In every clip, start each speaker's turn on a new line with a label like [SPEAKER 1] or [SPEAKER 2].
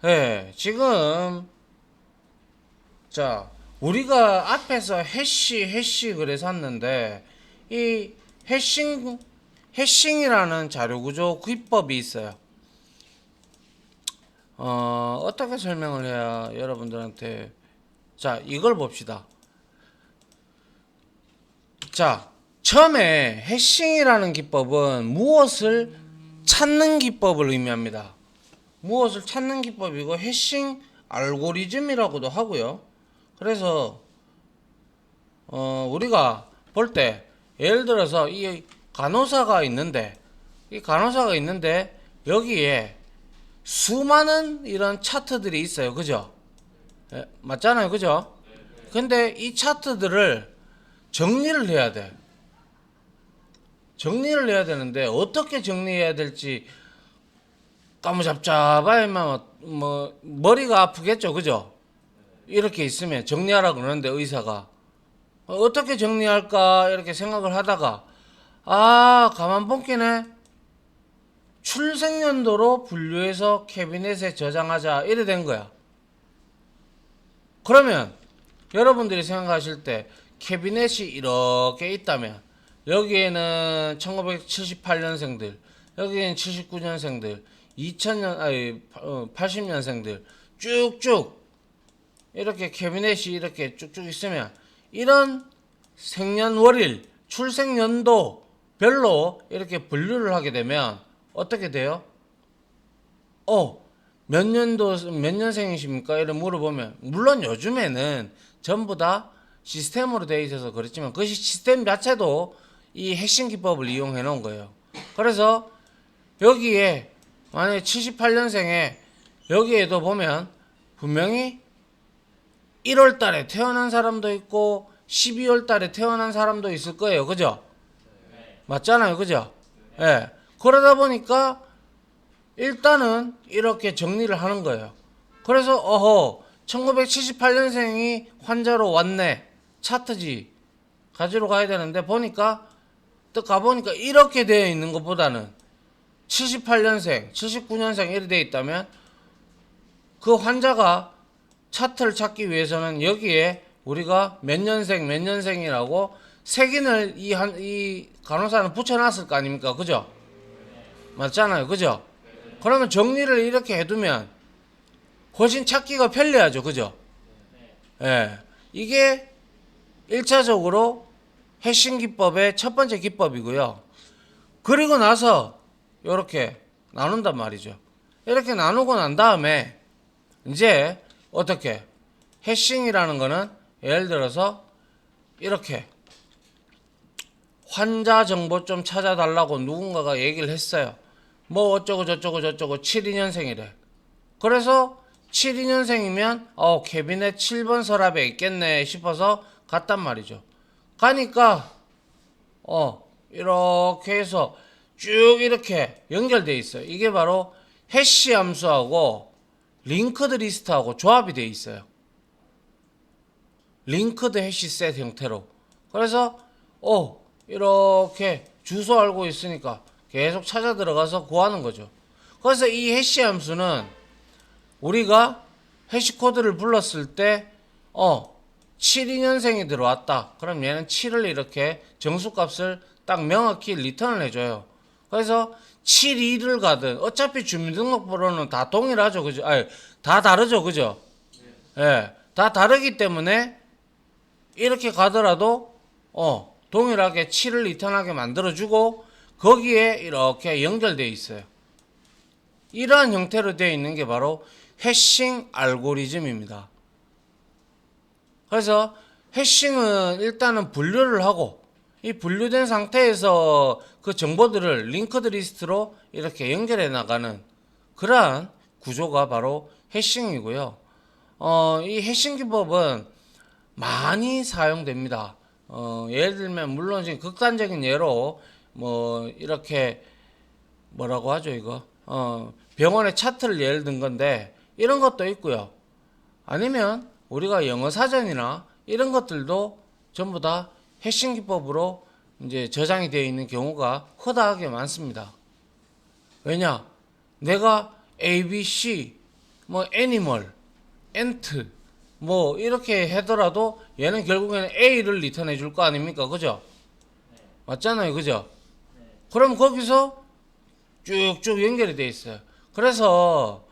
[SPEAKER 1] 예, 지금 자, 우리가 앞에서 해시 그래서 샀는데 이 해싱이라는 자료 구조 기법이 있어요. 어떻게 설명을 해야 여러분들한테 자, 이걸 봅시다. 자, 처음에 해싱이라는 기법은 무엇을 찾는 기법을 의미합니다. 무엇을 찾는 기법이고 해싱 알고리즘이라고도 하고요. 그래서 우리가 볼 때 예를 들어서 이 간호사가 있는데 여기에 수많은 이런 차트들이 있어요. 그죠? 예, 맞잖아요. 그죠? 근데 이 차트들을 정리를 해야 돼. 정리를 해야 되는데 어떻게 정리해야 될지 까무잡잡하면 뭐 머리가 아프겠죠. 그죠? 이렇게 있으면 정리하라 그러는데 의사가 어떻게 정리할까 이렇게 생각을 하다가 가만 본기네 출생연도로 분류해서 캐비넷에 저장하자 이래 된 거야. 그러면 여러분들이 생각하실 때 캐비넷이 이렇게 있다면 여기에는 1978년생들, 여기에는 79년생들, 2000년 아니 80년생들 쭉쭉 이렇게 캐비넷이 이렇게 쭉쭉 있으면 이런 생년월일, 출생연도별로 이렇게 분류를 하게 되면 어떻게 돼요? 몇 년도, 몇 년생이십니까? 이런 물어보면, 물론 요즘에는 전부 다 시스템으로 되어 있어서 그렇지만 그 시스템 자체도 이 핵심 기법을 이용해 놓은 거예요. 그래서 여기에 만약에 78년생에 여기에도 보면 분명히 1월 달에 태어난 사람도 있고 12월 달에 태어난 사람도 있을 거예요. 그죠? 맞잖아요. 그죠? 예. 그러다 보니까 일단은 이렇게 정리를 하는 거예요. 그래서 1978년생이 환자로 왔네. 차트지. 가지러 가야 되는데 보니까 또 가보니까 이렇게 되어 있는 것보다는 78년생, 79년생 이렇게 되어 있다면 그 환자가 차트를 찾기 위해서는 여기에 우리가 몇 년생 몇 년생이라고 색인을 이 간호사는 붙여놨을 거 아닙니까? 그죠? 맞잖아요. 그죠? 그러면 정리를 이렇게 해두면 훨씬 찾기가 편리하죠. 그죠? 예. 이게 1차적으로 해싱 기법의 첫 번째 기법이고요. 그리고 나서 이렇게 나눈단 말이죠. 이렇게 나누고 난 다음에 이제 어떻게 해싱이라는 거는 예를 들어서 이렇게 환자 정보 좀 찾아달라고 누군가가 얘기를 했어요. 뭐 어쩌고 저쩌고 저쩌고 72년생이래. 그래서 72년생이면 캐비넷 7번 서랍에 있겠네 싶어서 갔단 말이죠. 가니까 이렇게 해서 쭉 이렇게 연결돼 있어요. 이게 바로 해시 함수하고 링크드 리스트하고 조합이 돼 있어요. 링크드 해시 셋 형태로. 그래서 이렇게 주소 알고 있으니까 계속 찾아 들어가서 구하는 거죠. 그래서 이 해시 함수는 우리가 해시 코드를 불렀을 때 72년생이 들어왔다. 그럼 얘는 7을 이렇게 정수값을 딱 명확히 리턴을 해줘요. 그래서 72를 가든 어차피 주민등록번호는 다 동일하죠. 그죠? 아니, 다 다르죠. 그죠? 예. 다 다르기 때문에 이렇게 가더라도 동일하게 7을 리턴하게 만들어주고 거기에 이렇게 연결되어 있어요. 이러한 형태로 되어 있는 게 바로 해싱 알고리즘입니다. 그래서 해싱은 일단은 분류를 하고 이 분류된 상태에서 그 정보들을 링크드 리스트로 이렇게 연결해 나가는 그러한 구조가 바로 해싱이고요. 이 해싱 기법은 많이 사용됩니다. 예를 들면 물론 지금 극단적인 예로 뭐 이렇게 뭐라고 하죠 이거 병원의 차트를 예를 든 건데 이런 것도 있고요. 아니면 우리가 영어 사전이나 이런 것들도 전부 다 해싱 기법으로 이제 저장이 되어 있는 경우가 허다하게 많습니다. 왜냐? 내가 ABC 뭐 애니멀, 엔트 뭐 이렇게 하더라도 얘는 결국에는 A를 리턴해 줄 거 아닙니까? 그죠? 맞잖아요. 그죠? 그럼 거기서 쭉쭉 연결이 돼 있어요. 그래서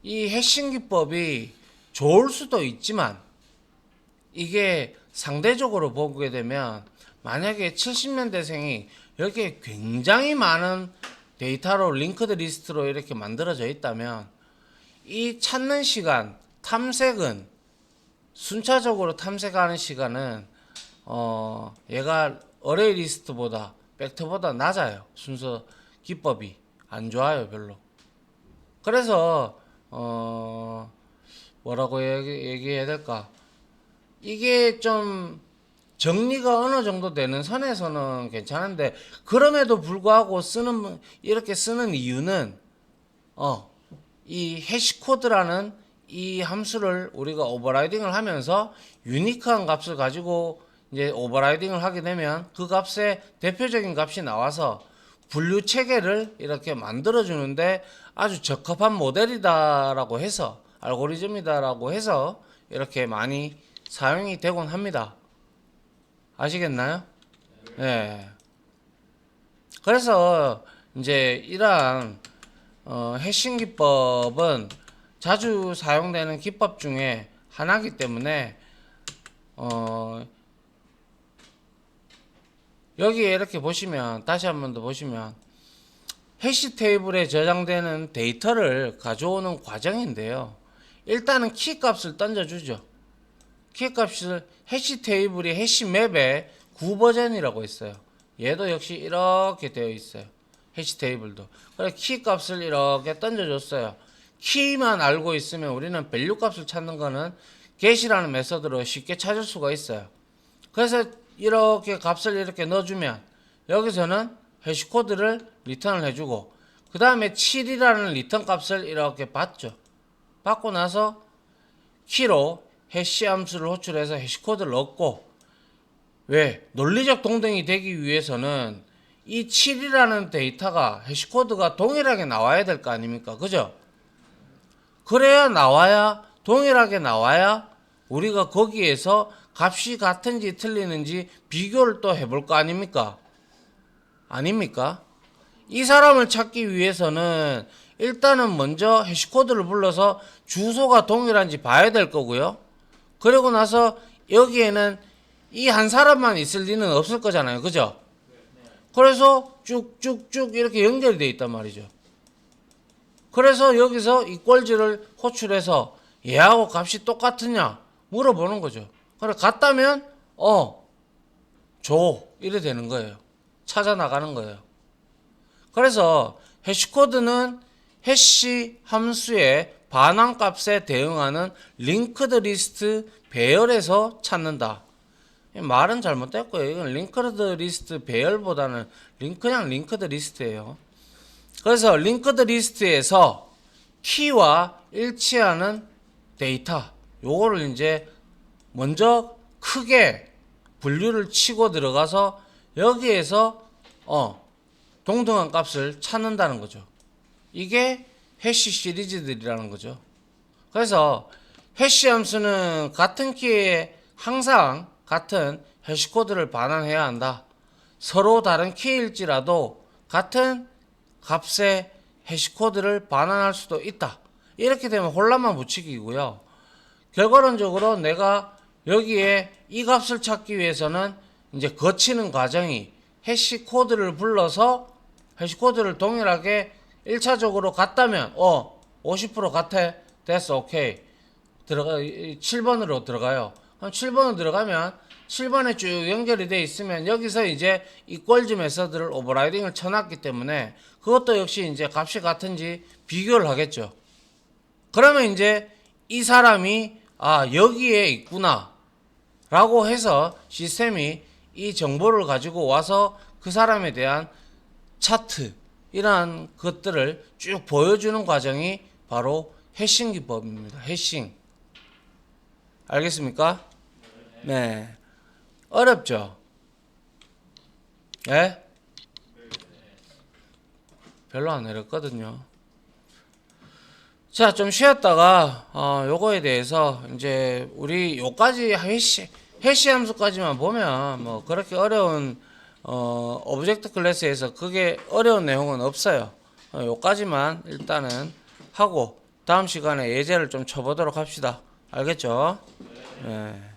[SPEAKER 1] 이 해싱 기법이 좋을 수도 있지만 이게 상대적으로 보게 되면 만약에 70년대생이 이렇게 굉장히 많은 데이터로 링크드 리스트로 이렇게 만들어져 있다면 이 찾는 시간, 탐색은 순차적으로 탐색하는 시간은 얘가 어레이 리스트보다 벡터보다 낮아요. 순서 기법이 안 좋아요, 별로. 그래서 뭐라고 얘기해야 될까? 이게 좀 정리가 어느 정도 되는 선에서는 괜찮은데 그럼에도 불구하고 이렇게 쓰는 이유는 이 해시코드라는 이 함수를 우리가 오버라이딩을 하면서 유니크한 값을 가지고 이제 오버라이딩을 하게 되면 그 값의 대표적인 값이 나와서 분류 체계를 이렇게 만들어 주는데 아주 적합한 모델이다라고 해서 알고리즘이다라고 해서 이렇게 많이 사용이 되곤 합니다. 아시겠나요? 네. 그래서 이제 이러한 해싱 기법은 자주 사용되는 기법 중에 하나이기 때문에 여기에 이렇게 보시면 다시 한 번 더 보시면 해시 테이블에 저장되는 데이터를 가져오는 과정인데요. 일단은 키 값을 던져주죠. 키 값을 해시 테이블이 해시 맵에 9버전이라고 있어요. 얘도 역시 이렇게 되어 있어요. 해시 테이블도. 그래서 키 값을 이렇게 던져줬어요. 키만 알고 있으면 우리는 밸류 값을 찾는 거는 get이라는 메서드로 쉽게 찾을 수가 있어요. 그래서 이렇게 값을 이렇게 넣어주면 여기서는 해시코드를 리턴을 해주고 그 다음에 7이라는 리턴 값을 이렇게 받죠. 받고 나서 키로 해시 함수를 호출해서 해시코드를 넣고 왜? 논리적 동등이 되기 위해서는 이 7이라는 데이터가 해시코드가 동일하게 나와야 될 거 아닙니까? 그죠? 그래야 동일하게 나와야 우리가 거기에서 값이 같은지 틀리는지 비교를 또 해볼 거 아닙니까? 아닙니까? 이 사람을 찾기 위해서는 일단은 먼저 해시코드를 불러서 주소가 동일한지 봐야 될 거고요. 그리고 나서 여기에는 이 한 사람만 있을 리는 없을 거잖아요. 그죠? 그래서 쭉쭉쭉 이렇게 연결이 되어 있단 말이죠. 그래서 여기서 이퀄즈를 호출해서 얘하고 값이 똑같으냐 물어보는 거죠. 그래 같다면 줘 이래 되는 거예요. 찾아 나가는 거예요. 그래서 해시코드는 해시 함수의 반환 값에 대응하는 링크드 리스트 배열에서 찾는다. 말은 잘못됐고요. 이건 링크드 리스트 배열보다는 그냥 링크드 리스트예요. 그래서 링크드 리스트에서 키와 일치하는 데이터 요거를 이제 먼저 크게 분류를 치고 들어가서 여기에서 동등한 값을 찾는다는 거죠. 이게 해시 시리즈들이라는 거죠. 그래서 해시 함수는 같은 키에 항상 같은 해시코드를 반환해야 한다. 서로 다른 키일지라도 같은 값의 해시코드를 반환할 수도 있다. 이렇게 되면 혼란만 붙이기고요. 결과론적으로 내가 여기에 이 값을 찾기 위해서는 이제 거치는 과정이 해시코드를 불러서 해시코드를 동일하게 1차적으로 같다면 50% 같아. 됐어. 오케이. 7번으로 들어가요. 그럼 7번으로 들어가면 7번에 쭉 연결이 돼 있으면 여기서 이제 이퀄즈 메서드를 오버라이딩을 쳐놨기 때문에 그것도 역시 이제 값이 같은지 비교를 하겠죠. 그러면 이제 이 사람이 여기에 있구나 라고 해서 시스템이 이 정보를 가지고 와서 그 사람에 대한 차트 이러한 것들을 쭉 보여주는 과정이 바로 해싱 기법입니다. 해싱. 알겠습니까? 네. 어렵죠? 예? 별로 안 어렵거든요. 자, 좀 쉬었다가 요거에 대해서 이제 우리 요까지 해시 함수까지만 보면 뭐 그렇게 어려운 오브젝트 클래스에서 그게 어려운 내용은 없어요. 요까지만 일단은 하고 다음 시간에 예제를 좀 쳐보도록 합시다. 알겠죠? 네.